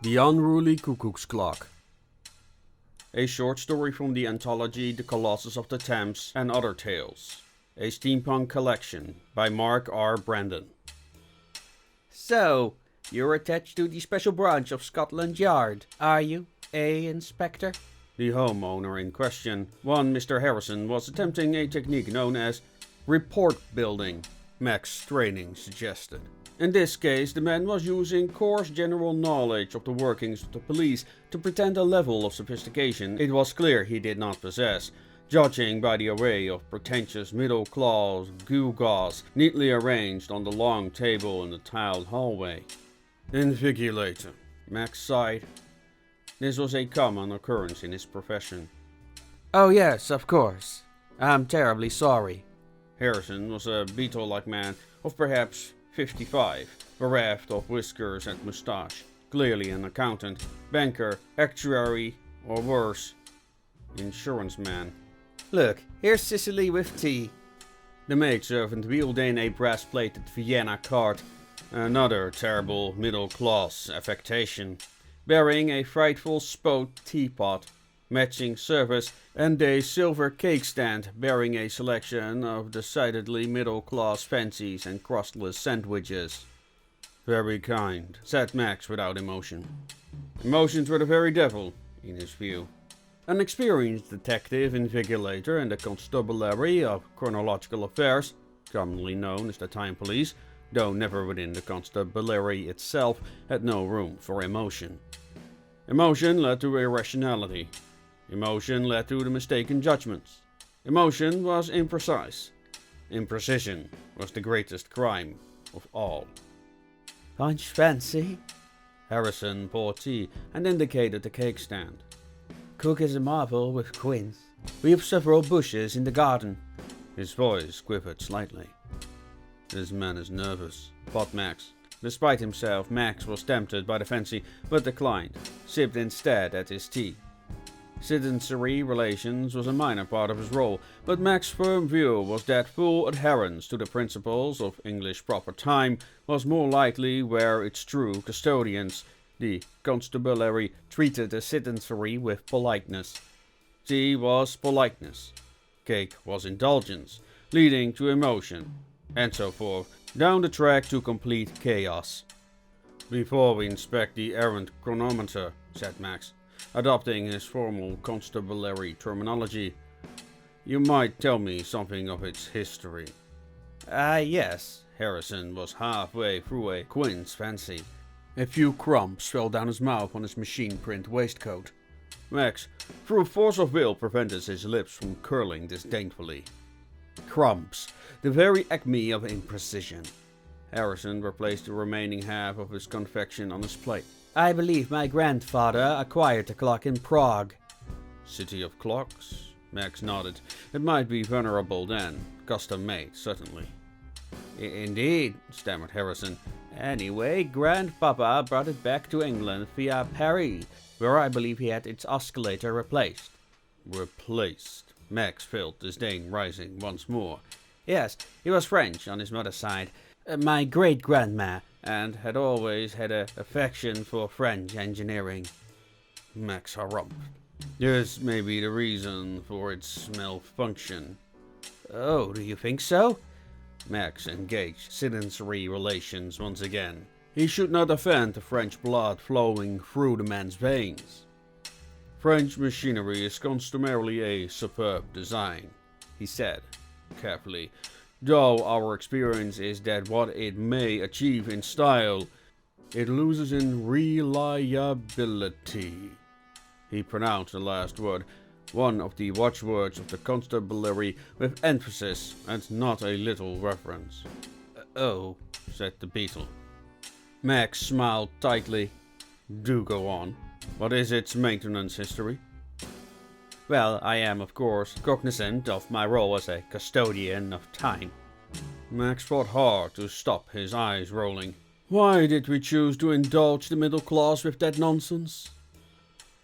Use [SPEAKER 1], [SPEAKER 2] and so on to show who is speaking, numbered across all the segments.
[SPEAKER 1] The Unruly Cuckoo's Clock. A short story from the anthology The Colossus of the Thames and Other Tales. A steampunk collection by Mark R. Brandon.
[SPEAKER 2] So, you're attached to the special branch of Scotland Yard, are you, Inspector?
[SPEAKER 1] The homeowner in question, one Mr. Harrison, was attempting a technique known as report building, Max training suggested. In this case, the man was using coarse general knowledge of the workings of the police to pretend a level of sophistication it was clear he did not possess, judging by the array of pretentious middle-class gewgaws neatly arranged on the long table in the tiled hallway. Invigilator, Max sighed. This was a common occurrence in his profession.
[SPEAKER 2] Oh yes, of course. I'm terribly sorry.
[SPEAKER 1] Harrison was a beetle-like man of perhaps 55, bereft of whiskers and moustache, clearly an accountant, banker, actuary, or worse, insurance man.
[SPEAKER 2] Look, here's Sicily with tea.
[SPEAKER 1] The maidservant wheeled in a brass-plated Vienna cart, another terrible middle-class affectation, bearing a frightful spout teapot, matching service, and a silver cake stand bearing a selection of decidedly middle-class fancies and crustless sandwiches. Very kind, said Max without emotion. Emotions were the very devil, in his view. An experienced detective invigilator in the constabulary of chronological affairs, commonly known as the Time Police, though never within the constabulary itself, had no room for emotion. Emotion led to irrationality. Emotion led to the mistaken judgments. Emotion was imprecise. Imprecision was the greatest crime of all.
[SPEAKER 2] Punch fancy?
[SPEAKER 1] Harrison poured tea and indicated the cake stand.
[SPEAKER 2] Cook is a marvel with quince. We have several bushes in the garden.
[SPEAKER 1] His voice quivered slightly. This man is nervous, thought Max. Despite himself, Max was tempted by the fancy, but declined, sipped instead at his tea. Citizenry relations was a minor part of his role, but Max's firm view was that full adherence to the principles of English proper time was more likely where its true custodians, the constabulary, treated the citizenry with politeness. Tea was politeness. Cake was indulgence, leading to emotion, and so forth, down the track to complete chaos. Before we inspect the errant chronometer, said Max, adopting his formal constabulary terminology, you might tell me something of its history.
[SPEAKER 2] Yes.
[SPEAKER 1] Harrison was halfway through a quince fancy. A few crumbs fell down his mouth on his machine-print waistcoat. Max, through force of will, prevented his lips from curling disdainfully. Crumbs, the very acme of imprecision. Harrison replaced the remaining half of his confection on his plate.
[SPEAKER 2] I believe my grandfather acquired the clock in Prague.
[SPEAKER 1] City of clocks? Max nodded. It might be venerable then. Custom made, certainly.
[SPEAKER 2] Indeed, stammered Harrison. Anyway, Grandpapa brought it back to England via Paris, where I believe he had its oscillator replaced.
[SPEAKER 1] Replaced? Max felt disdain rising once more.
[SPEAKER 2] Yes, he was French on his mother's side. My great-grandma, and had always had an affection for French engineering.
[SPEAKER 1] Max harumphed. This may be the reason for its malfunction.
[SPEAKER 2] Oh, do you think so?
[SPEAKER 1] Max engaged citizenry relations once again. He should not offend the French blood flowing through the man's veins. French machinery is customarily a superb design, he said, carefully, though our experience is that what it may achieve in style, it loses in reliability. He pronounced the last word, one of the watchwords of the constabulary, with emphasis and not a little reverence.
[SPEAKER 2] Oh,
[SPEAKER 1] said the beetle. Max smiled tightly. Do go on. What is its maintenance history?
[SPEAKER 2] Well, I am, of course, cognizant of my role as a custodian of time.
[SPEAKER 1] Max fought hard to stop his eyes rolling. Why did we choose to indulge the middle class with that nonsense?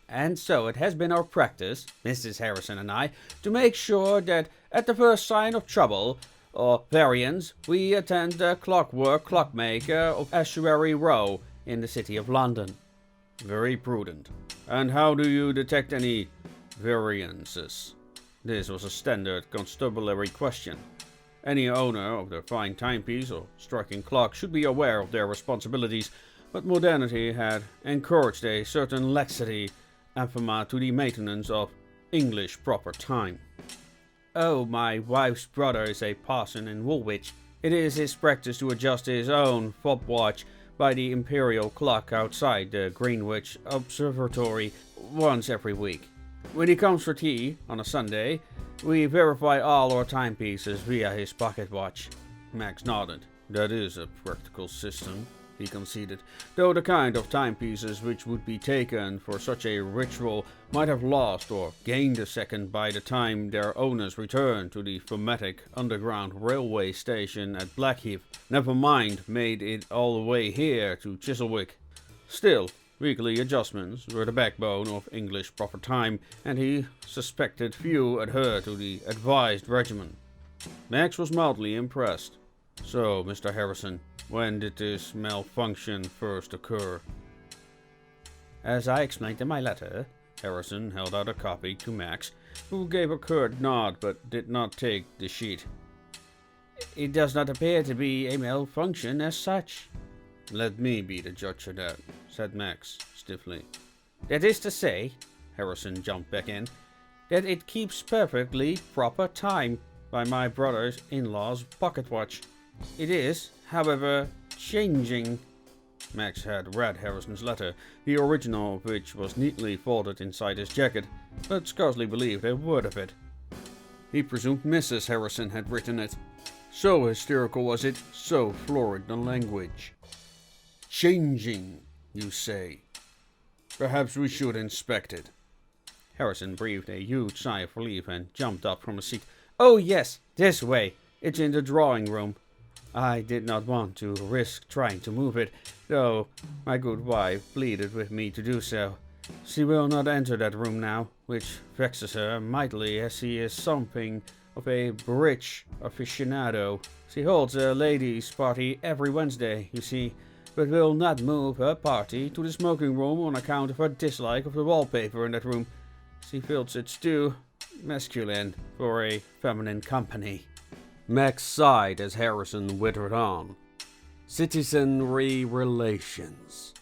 [SPEAKER 2] And so it has been our practice, Mrs. Harrison and I, to make sure that at the first sign of trouble or variance, we attend the clockwork clockmaker of Estuary Row in the city of London.
[SPEAKER 1] Very prudent. And how do you detect any variances? This was a standard constabulary question. Any owner of the fine timepiece or striking clock should be aware of their responsibilities, but modernity had encouraged a certain laxity anathema to the maintenance of English proper time.
[SPEAKER 2] Oh, my wife's brother is a parson in Woolwich. It is his practice to adjust his own fob watch by the imperial clock outside the Greenwich Observatory once every week. When he comes for tea on a Sunday, we verify all our timepieces via his pocket watch.
[SPEAKER 1] Max nodded. That is a practical system, he conceded, though the kind of timepieces which would be taken for such a ritual might have lost or gained a second by the time their owners returned to the thematic underground railway station at Blackheath, never mind made it all the way here to Chiswick. Still, weekly adjustments were the backbone of English proper time, and he suspected few adhered to the advised regimen. Max was mildly impressed. So, Mr. Harrison, when did this malfunction first occur?
[SPEAKER 2] As I explained in my letter.
[SPEAKER 1] Harrison held out a copy to Max, who gave a curt nod but did not take the sheet.
[SPEAKER 2] It does not appear to be a malfunction as such.
[SPEAKER 1] Let me be the judge of that, said Max stiffly.
[SPEAKER 2] That is to say, Harrison jumped back in, that it keeps perfectly proper time by my brother-in-law's pocket watch. It is, however, changing.
[SPEAKER 1] Max had read Harrison's letter, the original of which was neatly folded inside his jacket, but scarcely believed a word of it. He presumed Mrs. Harrison had written it. So hysterical was it, so florid the language. Changing, you say? Perhaps we should inspect it.
[SPEAKER 2] Harrison breathed a huge sigh of relief and jumped up from his seat. Oh yes, this way. It's in the drawing room. I did not want to risk trying to move it, though my good wife pleaded with me to do so. She will not enter that room now, which vexes her mightily, as she is something of a bridge aficionado. She holds a ladies' party every Wednesday, you see, but will not move her party to the smoking room on account of her dislike of the wallpaper in that room. She feels it's too masculine for a feminine company.
[SPEAKER 1] Max sighed as Harrison withered on. Citizenry relations.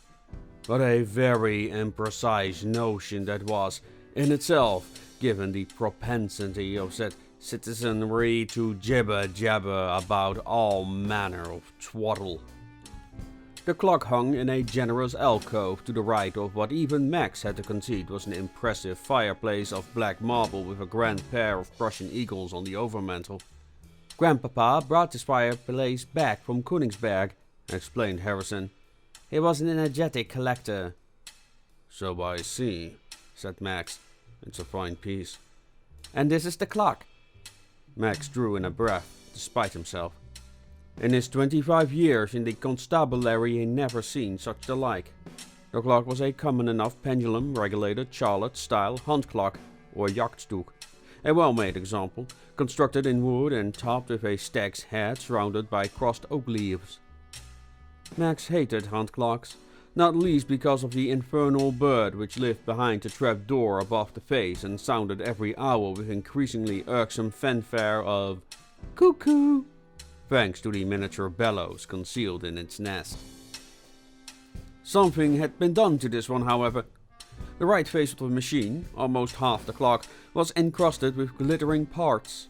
[SPEAKER 1] What a very imprecise notion that was, in itself, given the propensity of said citizenry to jibber-jabber about all manner of twaddle. The clock hung in a generous alcove to the right of what even Max had to concede was an impressive fireplace of black marble with a grand pair of Prussian eagles on the overmantel.
[SPEAKER 2] Grandpapa brought this fireplace back from Königsberg, explained Harrison. He was an energetic collector.
[SPEAKER 1] So I see, said Max. It's a fine piece.
[SPEAKER 2] And this is the clock.
[SPEAKER 1] Max drew in a breath, despite himself. In his 25 years in the constabulary he never seen such the like. The clock was a common enough pendulum-regulated Charlotte-style hand clock, or jagdstoek. A well-made example, constructed in wood and topped with a stag's head surrounded by crossed oak leaves. Max hated hand clocks, not least because of the infernal bird which lived behind the trap door above the face and sounded every hour with increasingly irksome fanfare of "Cuckoo," thanks to the miniature bellows concealed in its nest. Something had been done to this one, however. The right face of the machine, almost half the clock, was encrusted with glittering parts.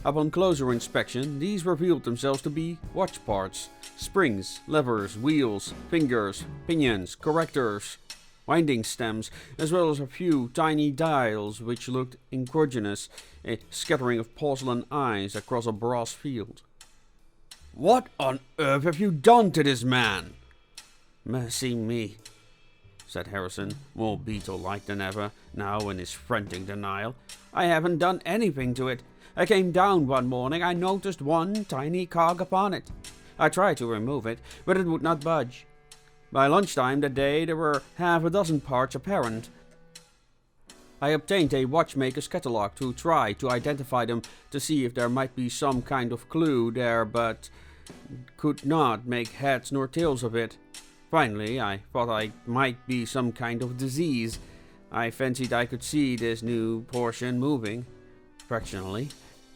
[SPEAKER 1] Upon closer inspection, these revealed themselves to be watch parts: springs, levers, wheels, fingers, pinions, correctors, winding stems, as well as a few tiny dials which looked incongruous, a scattering of porcelain eyes across a brass field. "What on earth have you done to this man?"
[SPEAKER 2] "Mercy me," said Harrison, more beetle-like than ever, now in his frantic denial. "I haven't done anything to it. I came down one morning, I noticed one tiny cog upon it. I tried to remove it, but it would not budge. By lunchtime that day there were half a dozen parts apparent. I obtained a watchmaker's catalogue to try to identify them to see if there might be some kind of clue there, but could not make heads nor tails of it. Finally, I thought I might be some kind of disease. I fancied I could see this new portion moving, fractionally.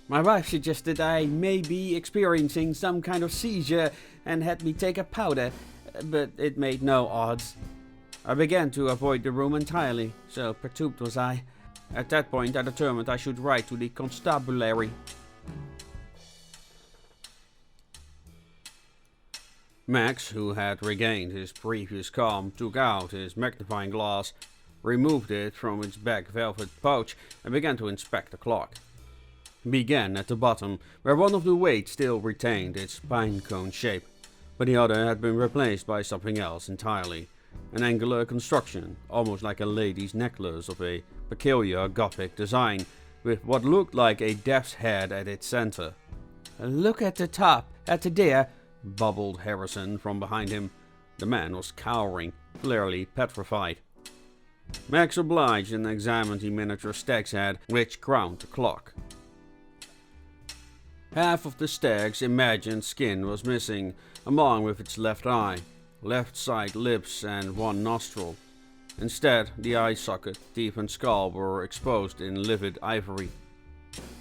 [SPEAKER 2] My wife suggested I may be experiencing some kind of seizure and had me take a powder, but it made no odds. I began to avoid the room entirely, so perturbed was I. At that point I determined I should write to the constabulary. Max, who had regained his previous calm, took out his magnifying glass, removed it from its back velvet pouch and began to inspect the clock. He began at the bottom, where one of the weights still retained its pine cone shape, but the other had been replaced by something else entirely. An angular construction, almost like a lady's necklace of a peculiar Gothic design, with what looked like a death's head at its center. "Look at the top, at the deer," bubbled Harrison from behind him. The man was cowering, clearly petrified. Max obliged and examined the miniature stag's head, which crowned the clock. Half of the stag's imagined skin was missing, along with its left eye, left side lips and one nostril. Instead, the eye socket, teeth and skull were exposed in livid ivory.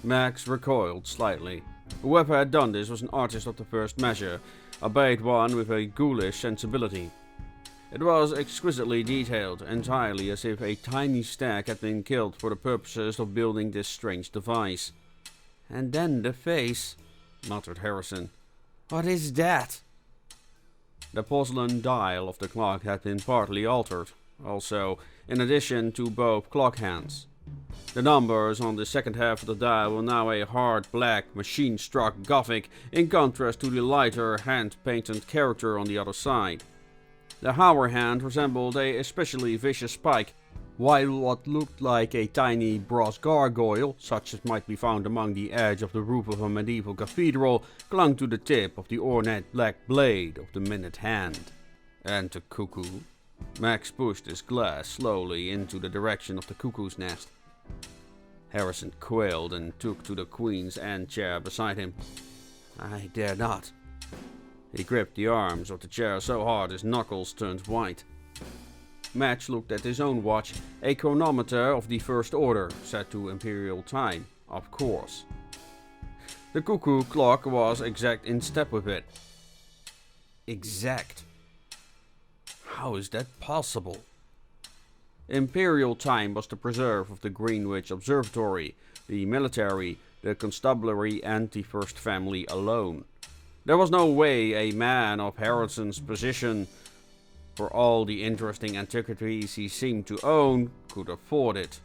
[SPEAKER 2] Max recoiled slightly. Whoever had done this was an artist of the first measure, albeit one with a ghoulish sensibility. It was exquisitely detailed, entirely as if a tiny stag had been killed for the purposes of building this strange device. "And then the face," muttered Harrison. "What is that?" The porcelain dial of the clock had been partly altered, also, in addition to both clock hands. The numbers on the second half of the dial were now a hard black, machine-struck Gothic, in contrast to the lighter, hand-painted character on the other side. The hour hand resembled a especially vicious spike, while what looked like a tiny brass gargoyle, such as might be found among the edge of the roof of a medieval cathedral, clung to the tip of the ornate black blade of the minute hand. And the cuckoo? Max pushed his glass slowly into the direction of the cuckoo's nest. Harrison quailed and took to the queen's end chair beside him. "I dare not." He gripped the arms of the chair so hard his knuckles turned white. Max looked at his own watch, a chronometer of the first order, set to imperial time, of course. The cuckoo clock was exact in step with it. Exact. How is that possible? Imperial time was the preserve of the Greenwich Observatory, the military, the constabulary and the first family alone. There was no way a man of Harrison's position, for all the interesting antiquities he seemed to own, could afford it.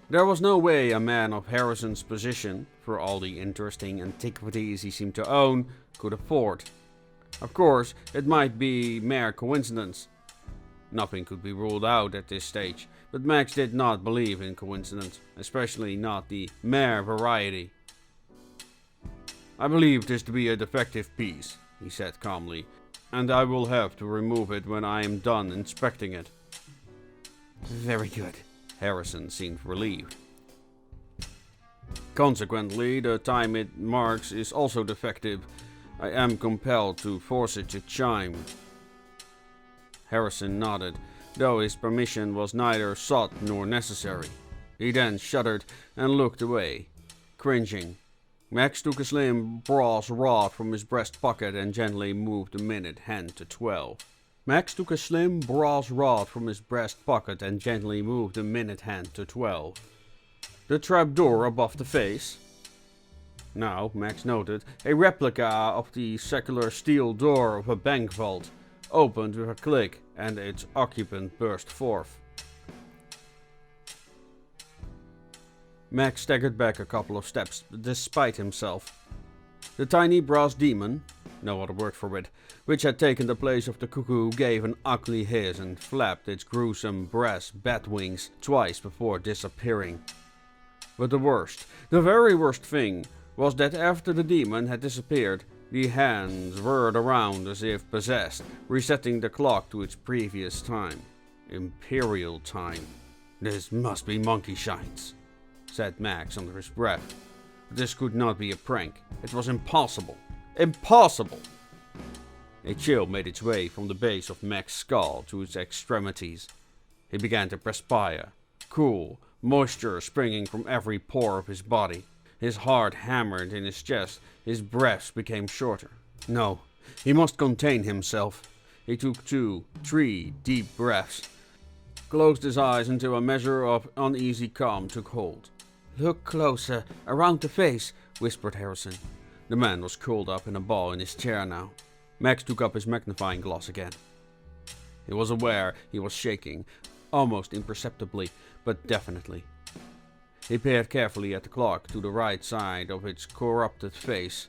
[SPEAKER 2] There was no way a man of Harrison's position, for all the interesting antiquities he seemed to own, could afford. Of course, it might be mere coincidence. Nothing could be ruled out at this stage, but Max did not believe in coincidence, especially not the mere variety. "I believe this to be a defective piece," he said calmly, "and I will have to remove it when I am done inspecting it." "Very good." Harrison seemed relieved. "Consequently, the time it marks is also defective. I am compelled to force it to chime." Harrison nodded, though his permission was neither sought nor necessary. He then shuddered and looked away, cringing. Max took a slim brass rod from his breast pocket and gently moved the minute hand to 12. Max took a slim brass rod from his breast pocket and gently moved the minute hand to 12. The trapdoor above the face? Now, Max noted, a replica of the circular steel door of a bank vault, opened with a click and its occupant burst forth. Max staggered back a couple of steps, despite himself. The tiny brass demon, no other word for it, which had taken the place of the cuckoo, gave an ugly hiss and flapped its gruesome brass bat wings twice before disappearing. But the very worst thing, was that after the demon had disappeared, the hands whirred around as if possessed, resetting the clock to its previous time. Imperial time. "This must be monkey shines," said Max under his breath. This could not be a prank. It was impossible. Impossible!
[SPEAKER 1] A chill made its way from the base of Mac's skull to its extremities. He began to perspire, cool, moisture springing from every pore of his body. His heart hammered in his chest, his breaths became shorter. No, he must contain himself. He took 2, 3 deep breaths, closed his eyes until a measure of uneasy calm took hold.
[SPEAKER 2] "Look closer, around the face," whispered Harrison.
[SPEAKER 1] The man was curled up in a ball in his chair now. Max took up his magnifying glass again. He was aware he was shaking, almost imperceptibly, but definitely. He peered carefully at the clock to the right side of its corrupted face.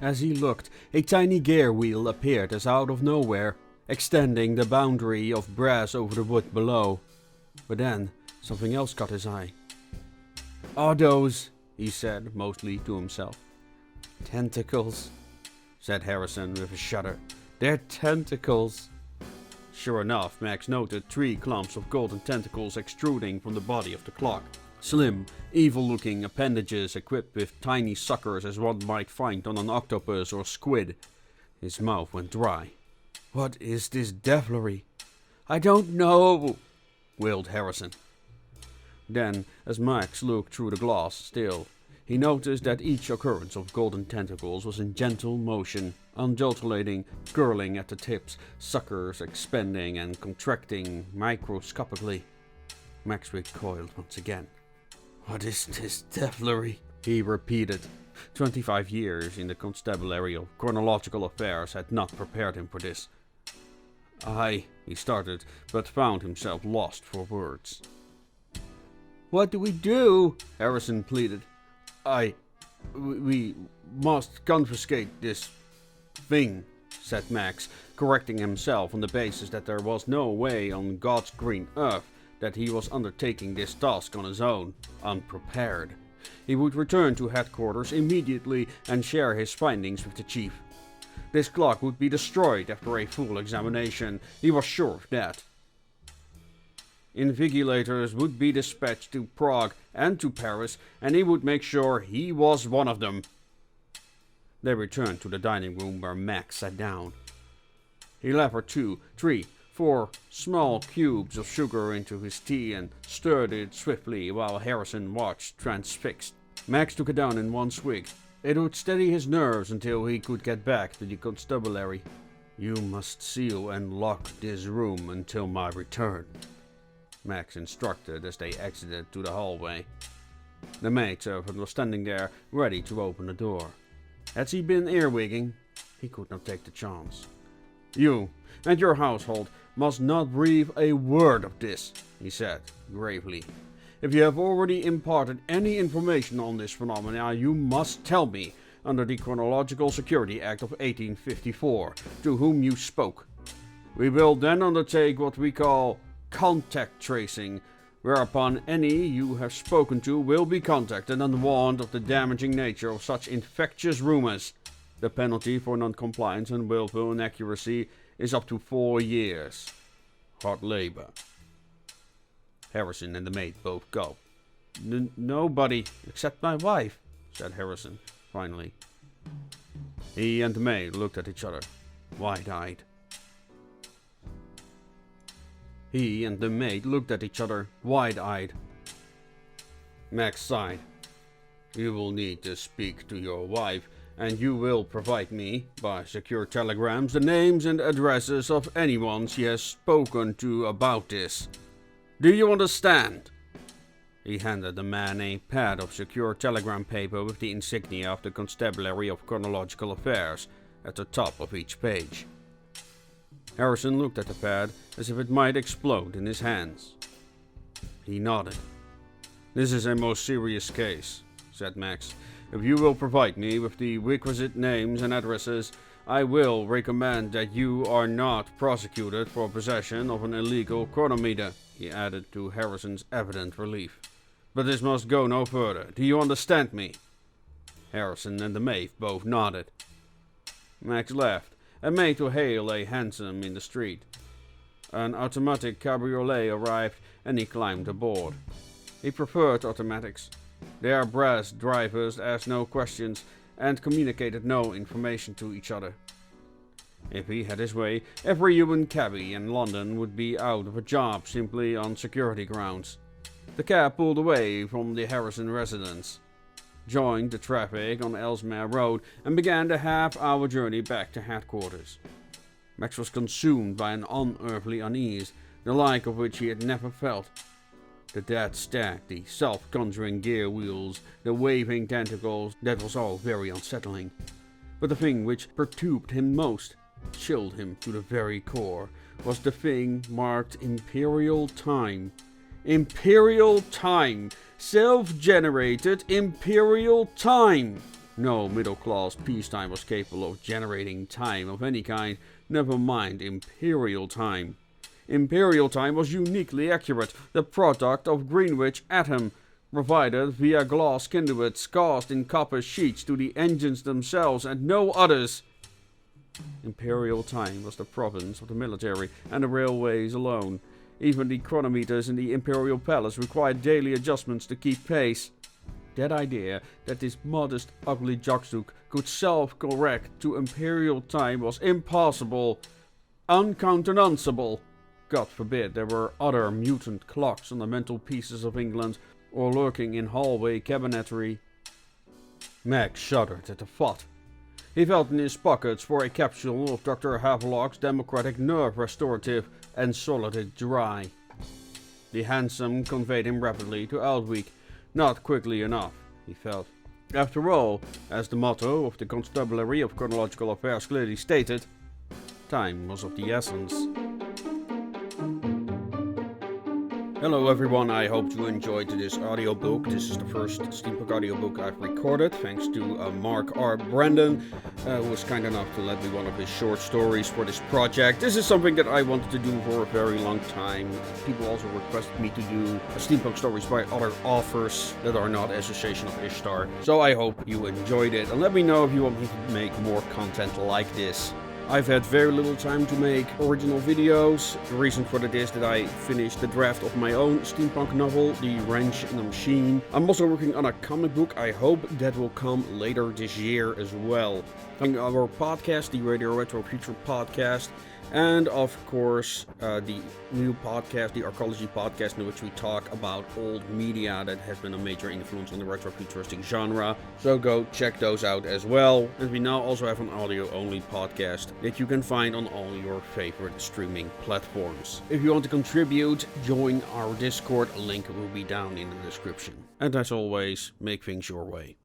[SPEAKER 1] As he looked, a tiny gear wheel appeared as out of nowhere, extending the boundary of brass over the wood below. But then, something else caught his eye. "Are those," he said, mostly to himself.
[SPEAKER 2] "Tentacles,"
[SPEAKER 1] said Harrison with a shudder.
[SPEAKER 2] "They're tentacles."
[SPEAKER 1] Sure enough, Max noted 3 clumps of golden tentacles extruding from the body of the clock. Slim, evil-looking appendages equipped with tiny suckers as one might find on an octopus or squid. His mouth went dry.
[SPEAKER 2] "What is this devilry?" "I don't know,"
[SPEAKER 1] wailed Harrison. Then, as Max looked through the glass still, he noticed that each occurrence of golden tentacles was in gentle motion, undulating, curling at the tips, suckers expanding and contracting microscopically. Max recoiled once again.
[SPEAKER 2] "What is this devilry?"
[SPEAKER 1] he repeated. 25 years in the Constabulary of Chronological Affairs had not prepared him for this. He started, but found himself lost for words.
[SPEAKER 2] "What do we do?"
[SPEAKER 1] Harrison pleaded. We must confiscate this thing," said Max, correcting himself on the basis that there was no way on God's green earth that he was undertaking this task on his own, unprepared. He would return to headquarters immediately and share his findings with the chief. This clock would be destroyed after a full examination, he was sure of that. Invigilators would be dispatched to Prague and to Paris, and he would make sure he was one of them. They returned to the dining room where Max sat down. He levered 2, 3, 4 small cubes of sugar into his tea and stirred it swiftly while Harrison watched transfixed. Max took it down in one swig. It would steady his nerves until he could get back to the constabulary. "You must seal and lock this room until my return," Max instructed as they exited to the hallway. The maidservant was standing there, ready to open the door. Had he been earwigging? He could not take the chance. "You and your household must not breathe a word of this," he said, gravely. "If you have already imparted any information on this phenomena, you must tell me, under the Chronological Security Act of 1854, to whom you spoke. We will then undertake what we call contact tracing, whereupon any you have spoken to will be contacted and warned of the damaging nature of such infectious rumors. The penalty for non-compliance and willful inaccuracy is up to 4 years. Hard labor." Harrison and the maid both gulped. Nobody except my wife," said Harrison, finally. He and the maid looked at each other, wide-eyed. Max sighed. "You will need to speak to your wife, and you will provide me, by secure telegrams, the names and addresses of anyone she has spoken to about this. Do you understand?" He handed the man a pad of secure telegram paper with the insignia of the Constabulary of Chronological Affairs at the top of each page. Harrison looked at the pad as if it might explode in his hands. He nodded. "This is a most serious case," said Max. "If you will provide me with the requisite names and addresses, I will recommend that you are not prosecuted for possession of an illegal chronometer," he added to Harrison's evident relief. "But this must go no further. Do you understand me?" Harrison and the maid both nodded. Max left and made to hail a hansom in the street. An automatic cabriolet arrived and he climbed aboard. He preferred automatics. Their brass drivers asked no questions and communicated no information to each other. If he had his way, every human cabbie in London would be out of a job simply on security grounds. The cab pulled away from the Harrison residence, joined the traffic on Ellesmere Road, and began the half-hour journey back to headquarters. Max was consumed by an unearthly unease, the like of which he had never felt. The dead stack, the self-conjuring gear wheels, the waving tentacles, that was all very unsettling. But the thing which perturbed him most, chilled him to the very core, was the thing marked Imperial Time. Imperial Time! Self-generated Imperial Time! No middle-class peacetime was capable of generating time of any kind, never mind Imperial Time. Imperial Time was uniquely accurate, the product of Greenwich atom, provided via glass conduits cast in copper sheets to the engines themselves and no others. Imperial Time was the province of the military and the railways alone. Even the chronometers in the Imperial Palace required daily adjustments to keep pace. That idea that this modest, ugly Jockstook could self-correct to Imperial Time was impossible, uncountenancable. God forbid there were other mutant clocks on the mantelpieces of England, or lurking in hallway cabinetry. Max shuddered at the thought. He felt in his pockets for a capsule of Dr. Havelock's Democratic Nerve Restorative and swallowed it dry. The hansom conveyed him rapidly to Aldwych, not quickly enough, he felt. After all, as the motto of the Constabulary of Chronological Affairs clearly stated, time was of the essence. Hello everyone, I hope you enjoyed this audiobook. This is the first Steampunk audiobook I've recorded, thanks to Mark R. Brandon, who was kind enough to let me one of his short stories for this project. This is something that I wanted to do for a very long time. People also requested me to do Steampunk stories by other authors that are not Association of Ishtar. So I hope you enjoyed it, and let me know if you want me to make more content like this. I've had very little time to make original videos. The reason for that is that I finished the draft of my own steampunk novel, The Wrench in the Machine. I'm also working on a comic book. I hope that will come later this year as well. On our podcast, the Radio Retro Future podcast, and of course the new podcast, the Arcology podcast, in which we talk about old media that has been a major influence on the retrofuturistic genre. So go check those out as well. And we now also have an audio-only podcast that you can find on all your favorite streaming platforms. If you want to contribute, join our Discord. A link will be down in the description. And as always, make things your way.